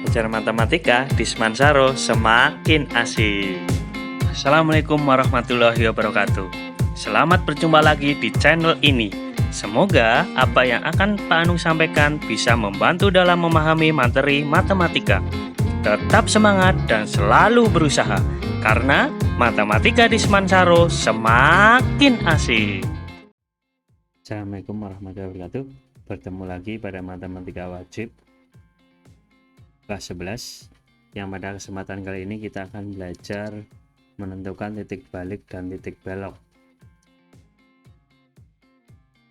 belajar matematika di Semansaro semakin asik. Assalamualaikum warahmatullahi wabarakatuh. Selamat berjumpa lagi di channel ini. Semoga apa yang akan Pak Anung sampaikan bisa membantu dalam memahami materi matematika. Tetap semangat dan selalu berusaha, karena matematika di Semansaro semakin asik. Assalamualaikum warahmatullahi wabarakatuh. Bertemu lagi pada matematika wajib kelas 11, yang pada kesempatan kali ini kita akan belajar menentukan titik balik dan titik belok.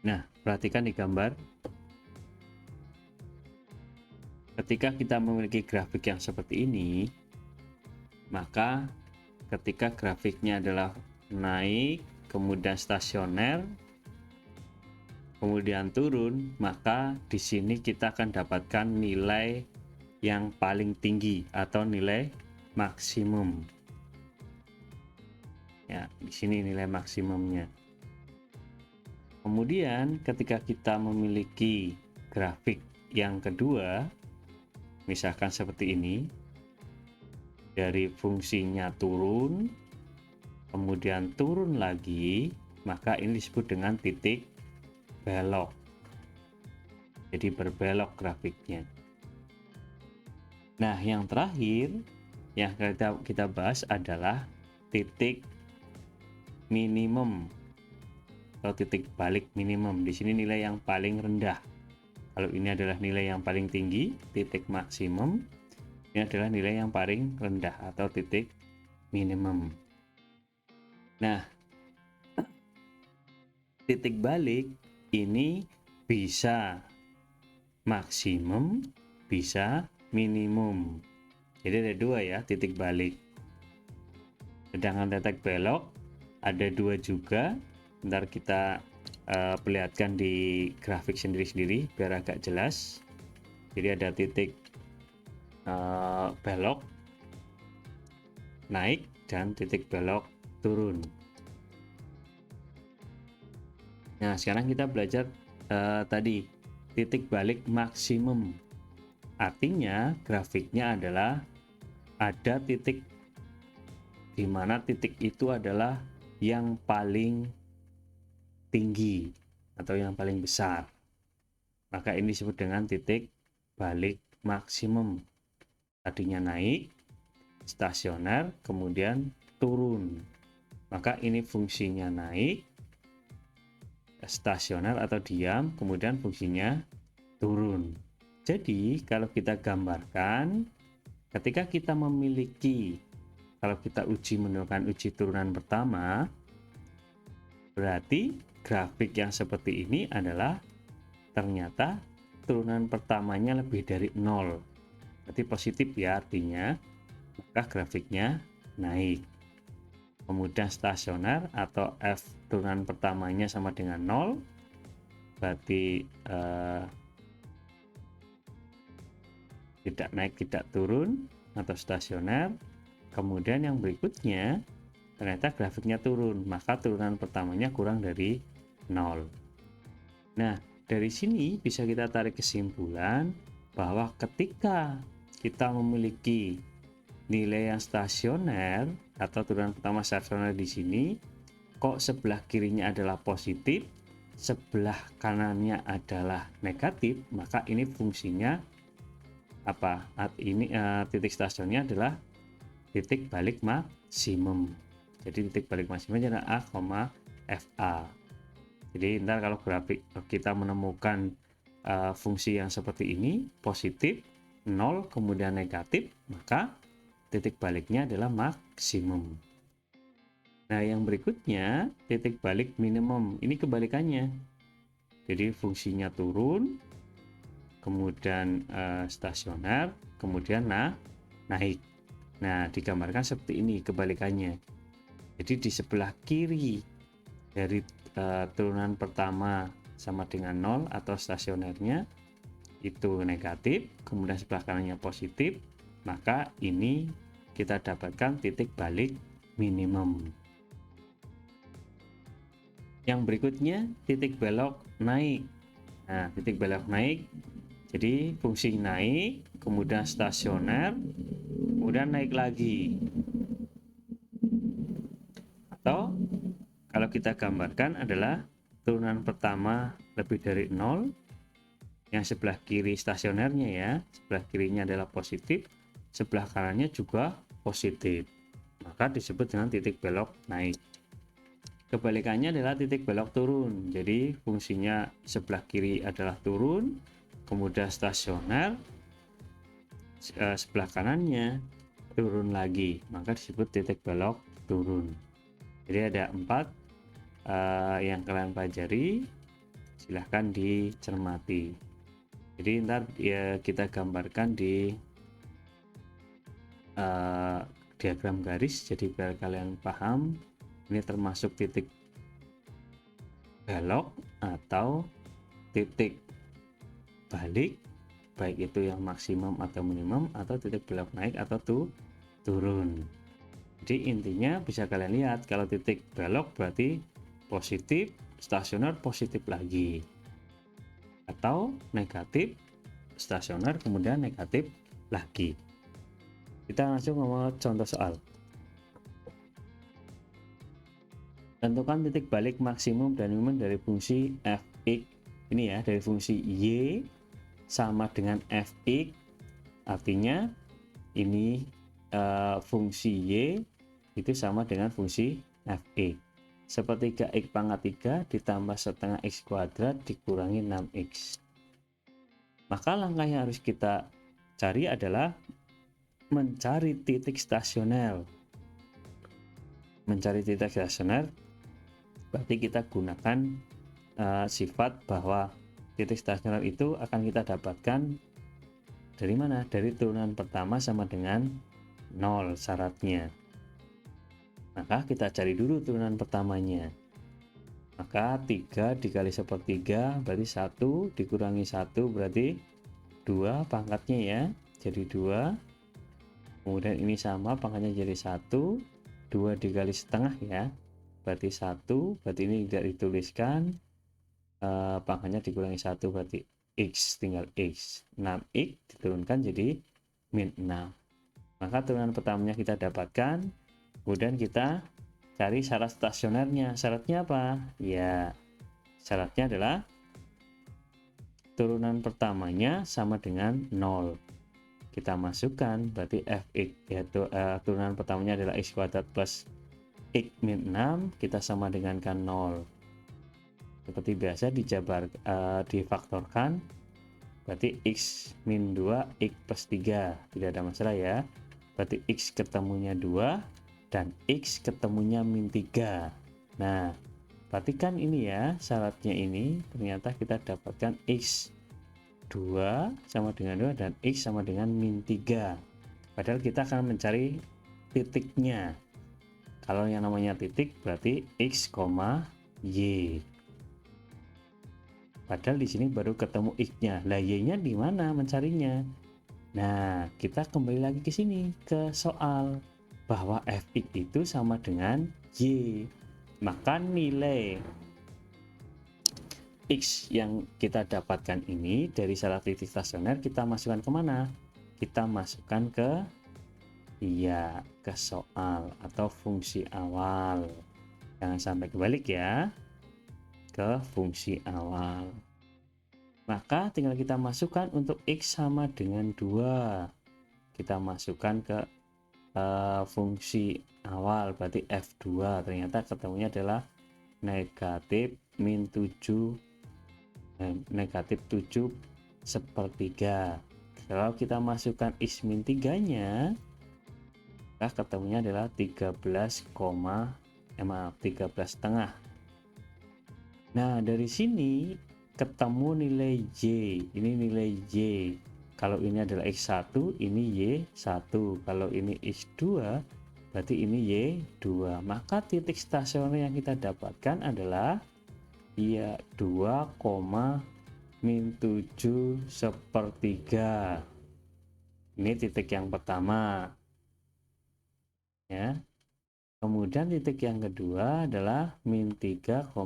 Nah, perhatikan di gambar. Ketika kita memiliki grafik yang seperti ini, maka ketika grafiknya adalah naik, kemudian stasioner, kemudian turun, maka di sini kita akan dapatkan nilai yang paling tinggi atau nilai maksimum. Ya, di sini nilai maksimumnya. Kemudian ketika kita memiliki grafik yang kedua, misalkan seperti ini, dari fungsinya turun, kemudian turun lagi, maka ini disebut dengan titik belok. Jadi berbelok grafiknya. Nah, yang terakhir yang kita bahas adalah titik minimum atau titik balik minimum. Di sini nilai yang paling rendah. Kalau ini adalah nilai yang paling tinggi, titik maksimum. Ini adalah nilai yang paling rendah atau titik minimum. Nah, titik balik ini bisa maksimum, bisa minimum. Jadi ada dua ya titik balik. Sedangkan titik belok ada dua juga. Ntar kita perlihatkan di grafik sendiri-sendiri biar agak jelas. Jadi ada titik belok naik dan titik belok turun. Nah, sekarang kita belajar tadi titik balik maksimum. Artinya grafiknya adalah ada titik di mana titik itu adalah yang paling tinggi atau yang paling besar. Maka ini disebut dengan titik balik maksimum. Tadinya naik, stasioner, kemudian turun. Maka ini fungsinya naik, stasioner atau diam, kemudian fungsinya turun. Jadi kalau kita gambarkan, ketika kita memiliki, kalau kita menentukan uji turunan pertama, berarti grafik yang seperti ini adalah ternyata turunan pertamanya lebih dari 0. Berarti positif ya artinya, maka grafiknya naik. Kemudian stasioner atau F turunan pertamanya sama dengan 0, berarti tidak naik tidak turun atau stasioner. Kemudian yang berikutnya ternyata grafiknya turun, maka turunan pertamanya kurang dari 0. Nah, dari sini bisa kita tarik kesimpulan bahwa ketika kita memiliki nilai yang stasioner atau turunan pertama stasioner di sini, kok sebelah kirinya adalah positif, sebelah kanannya adalah negatif, maka ini fungsinya apa? Ini titik stasionernya adalah titik balik maksimum. Jadi titik balik maksimum adalah A, FA. Jadi ntar kalau grafik kita menemukan fungsi yang seperti ini, positif, 0, kemudian negatif, maka titik baliknya adalah maksimum. Nah, yang berikutnya titik balik minimum. Ini kebalikannya. Jadi fungsinya turun, kemudian stasioner, kemudian naik. Nah, digambarkan seperti ini kebalikannya. Jadi di sebelah kiri dari turunan pertama sama dengan 0 atau stasionernya itu negatif, kemudian sebelah kanannya positif, maka ini kita dapatkan titik balik minimum. Yang berikutnya titik belok naik. Nah, titik belok naik, Jadi fungsi naik, kemudian stasioner, kemudian naik lagi. Atau kalau kita gambarkan adalah turunan pertama lebih dari 0, yang sebelah kiri stasionernya ya, sebelah kirinya adalah positif, sebelah kanannya juga positif, maka disebut dengan titik belok naik. Kebalikannya adalah titik belok turun, jadi fungsinya sebelah kiri adalah turun, kemudian stasioner, sebelah kanannya turun lagi, maka disebut titik belok turun. Jadi ada 4 yang kalian pelajari, silahkan dicermati. Jadi ntar ya kita gambarkan di diagram garis, jadi biar kalian paham ini termasuk titik belok atau titik balik, baik itu yang maksimum atau minimum, atau titik belok naik atau turun. Jadi intinya bisa kalian lihat, kalau titik belok berarti positif, stasioner positif lagi, atau negatif, stasioner kemudian negatif lagi. Kita langsung ngomong contoh soal. Tentukan titik balik maksimum dan minimum dari fungsi fx. Ini ya, dari fungsi y sama dengan fx, artinya ini fungsi y itu sama dengan fungsi fx. Sepertiga x pangkat 3 ditambah setengah x kuadrat dikurangi 6x. Maka langkah yang harus kita cari adalah mencari titik stasioner. Mencari titik stasioner berarti kita gunakan sifat bahwa titik stasioner itu akan kita dapatkan dari mana? Dari turunan pertama sama dengan 0 syaratnya. Maka kita cari dulu turunan pertamanya. Maka 3 dikali sepertiga berarti 1, dikurangi 1 berarti 2 pangkatnya ya, jadi 2. Kemudian ini sama pangkatnya jadi 1, 2 dikali setengah ya, berarti 1, berarti ini tidak dituliskan, pangkatnya dikurangi 1 berarti x, tinggal x, 6x diturunkan jadi min 6. Maka turunan pertamanya kita dapatkan, kemudian kita cari syarat stasionernya. Syaratnya apa? Ya, syaratnya adalah turunan pertamanya sama dengan 0. Kita masukkan, berarti fx yaitu turunan pertamanya adalah x kuadrat plus x min 6, kita sama dengan kan 0. Seperti biasa difaktorkan, berarti x min 2 x plus 3, tidak ada masalah ya. Berarti x ketemunya 2 dan x ketemunya min 3. Nah, perhatikan ini ya, syaratnya ini ternyata kita dapatkan x 2 sama dengan 2 dan x sama dengan min 3. Padahal kita akan mencari titiknya. Kalau yang namanya titik berarti x, y. Padahal di sini baru ketemu x-nya. Lah y-nya di mana mencarinya? Nah, kita kembali lagi ke sini ke soal bahwa fx itu sama dengan y. Maka nilai x yang kita dapatkan ini dari syarat titik stasioner kita masukkan kemana? Kita masukkan ke soal atau fungsi awal. Jangan sampai kebalik ya, ke fungsi awal. Maka tinggal kita masukkan untuk x sama dengan 2. Kita masukkan ke fungsi awal, berarti f2. Ternyata ketemunya adalah negatif min 7 negatif 7 sepertiga. Kalau kita masukkan x min 3 nya, maka ketemunya adalah 13 setengah. Nah, dari sini ketemu nilai y. Ini nilai y. Kalau ini adalah x1, ini y1. Kalau ini x2, berarti ini y2. Maka titik stasioner yang kita dapatkan adalah 2, min 7 sepertiga. Ini titik yang pertama ya. Kemudian titik yang kedua adalah min 3,13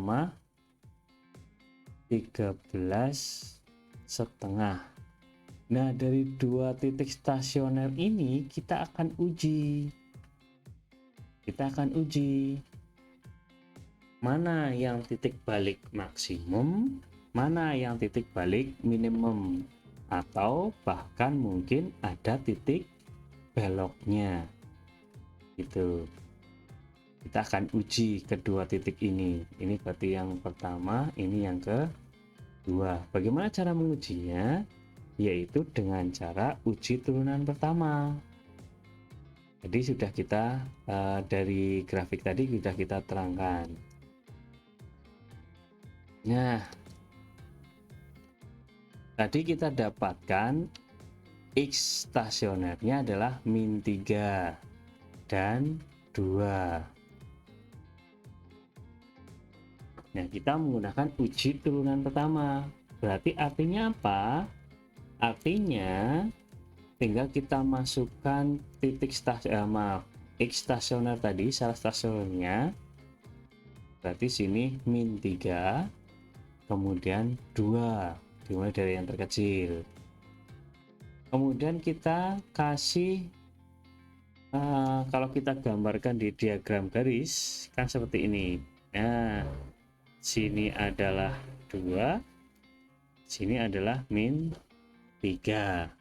setengah. Nah, dari dua titik stasioner ini kita akan uji. Mana yang titik balik maksimum, mana yang titik balik minimum, atau bahkan mungkin ada titik beloknya. Gitu. Kita akan uji kedua titik ini. Ini berarti yang pertama, ini yang kedua. Bagaimana cara mengujinya? Yaitu dengan cara uji turunan pertama. Jadi sudah kita dari grafik tadi sudah kita terangkan. Nah, tadi kita dapatkan X stasionernya adalah min 3 dan 2. Nah, kita menggunakan uji turunan pertama. Berarti artinya apa? Artinya tinggal kita masukkan titik X stasioner tadi, salah stasionernya. Berarti sini min 3, kemudian 2, dimulai dari yang terkecil. Kemudian kita kasih kalau kita gambarkan di diagram garis kan seperti ini. Nah, sini adalah 2, sini adalah min 3.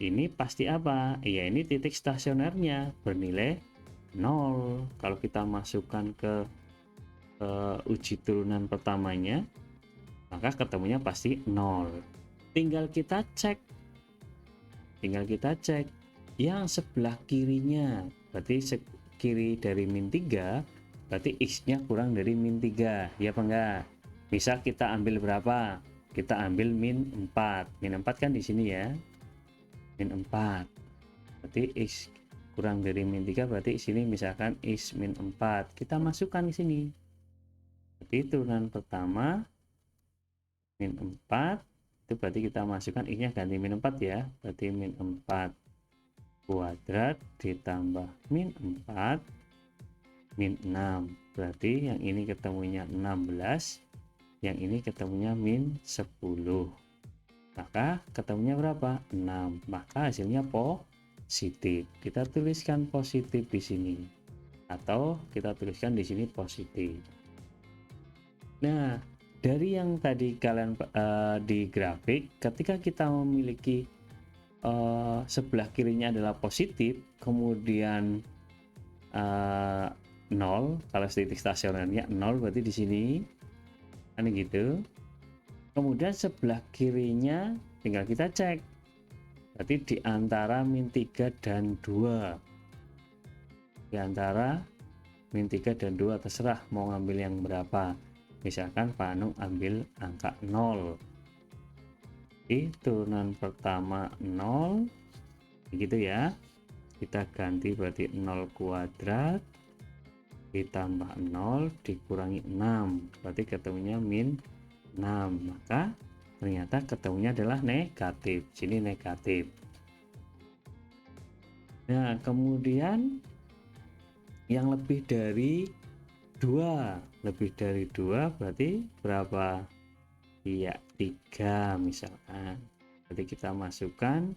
Ini pasti apa? Ya, ini titik stasionernya bernilai 0. Kalau kita masukkan ke uji turunan pertamanya, maka ketemunya pasti 0. Tinggal kita cek yang sebelah kirinya, berarti kiri dari min 3, berarti X nya kurang dari min 3, ya apa enggak? Misal kita ambil berapa? Kita ambil min 4. Min 4 kan di sini ya, min 4, berarti X kurang dari min 3, berarti sini misalkan X min 4, kita masukkan di sini. Berarti turunan pertama min 4, itu berarti kita masukkan X nya ganti min 4 ya, berarti min 4 kuadrat ditambah min 4 min 6, berarti yang ini ketemunya 16, yang ini ketemunya min 10, maka ketemunya berapa? 6, maka hasilnya positif. Kita tuliskan positif di sini, atau kita tuliskan di sini positif. Nah, dari yang tadi kalian di grafik, ketika kita memiliki sebelah kirinya adalah positif, kemudian 0, kalau titik stasionernya 0, berarti di sini kan gitu. Kemudian sebelah kirinya tinggal kita cek, berarti di antara min 3 dan 2, di antara min 3 dan 2, terserah mau ngambil yang berapa. Misalkan Pak Anung ambil angka 0, turunan pertama 0, begitu ya. Kita ganti berarti 0 kuadrat ditambah 0 dikurangi 6, berarti ketemunya min 6, maka ternyata ketemunya adalah negatif. Sini negatif. Nah, kemudian yang lebih dari 2, berarti berapa? Iya, 3 misalkan. Berarti kita masukkan,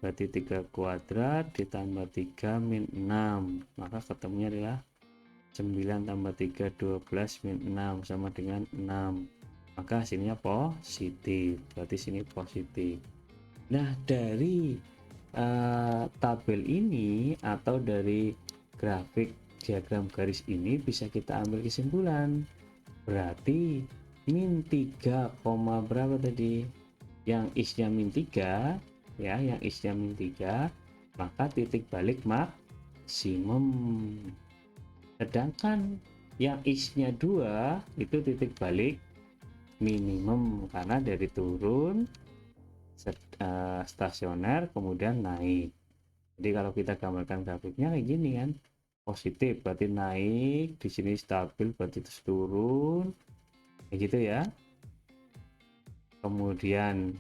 berarti 3 kuadrat ditambah 3 min 6, maka ketemunya adalah 9 tambah 3 12 min 6 sama dengan 6, maka hasilnya positif. Berarti sini positif. Nah, dari tabel ini atau dari grafik diagram garis ini bisa kita ambil kesimpulan, berarti min 3, berapa tadi? Yang X-nya min 3 ya, yang X-nya min 3, maka titik balik maksimum. Sedangkan yang X-nya 2 itu titik balik minimum, karena dari turun stasioner kemudian naik. Jadi kalau kita gambarkan grafiknya kayak gini kan, positif berarti naik, di sini stabil berarti terus turun, kayak gitu ya. Kemudian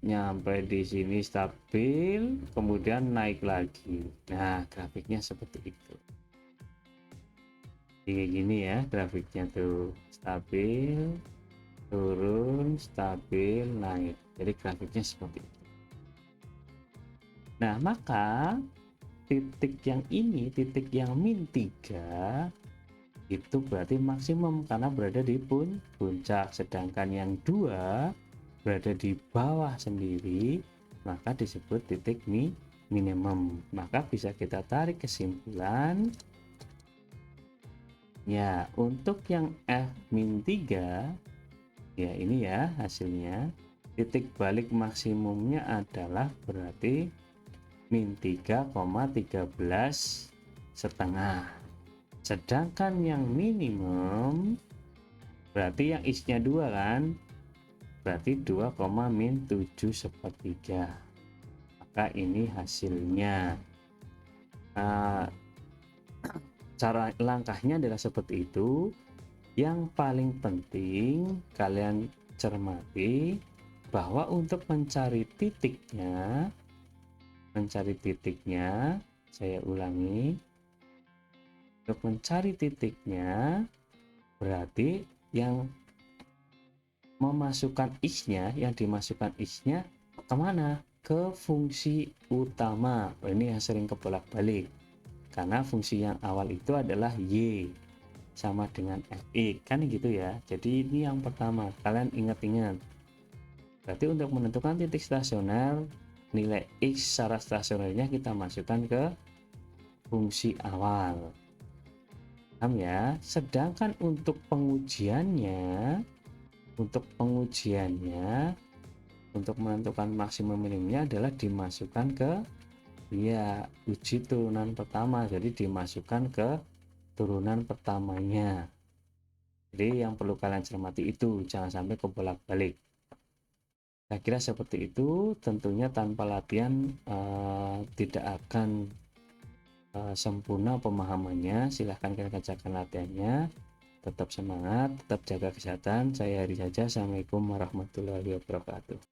nyampe di sini stabil, kemudian naik lagi. Nah, grafiknya seperti itu. Kayak gini ya grafiknya tuh, stabil, turun, stabil, naik. Jadi grafiknya seperti itu. Nah, maka titik yang ini, titik yang min 3 itu berarti maksimum karena berada di puncak, sedangkan yang 2 berada di bawah sendiri, maka disebut titik minimum. Maka bisa kita tarik kesimpulan ya, untuk yang F-3 ya, ini ya hasilnya, titik balik maksimumnya adalah berarti min 3,13 setengah. Sedangkan yang minimum berarti yang X nya 2 kan, berarti 2, min 7 sepertiga. Maka ini hasilnya. Cara langkahnya adalah seperti itu. Yang paling penting kalian cermati bahwa untuk mencari titiknya, saya ulangi, untuk mencari titiknya berarti yang memasukkan X-nya, yang dimasukkan X-nya kemana? Ke fungsi utama. Ini yang sering kebolak-balik karena fungsi yang awal itu adalah Y sama dengan Fx kan gitu ya. Jadi ini yang pertama, kalian ingat-ingat. Berarti untuk menentukan titik stasioner, nilai X secara stasionernya kita masukkan ke fungsi awal. Paham ya? Sedangkan untuk pengujiannya, untuk menentukan maksimum minimumnya adalah dimasukkan ke ya uji turunan pertama. Jadi dimasukkan ke turunan pertamanya. Jadi yang perlu kalian cermati itu, jangan sampai kebolak-balik. Saya kira seperti itu. Tentunya tanpa latihan tidak akan sempurna pemahamannya. Silahkan kalian kerjakan latihannya. Tetap semangat, tetap jaga kesehatan. Saya Hari saja. Assalamualaikum warahmatullahi wabarakatuh.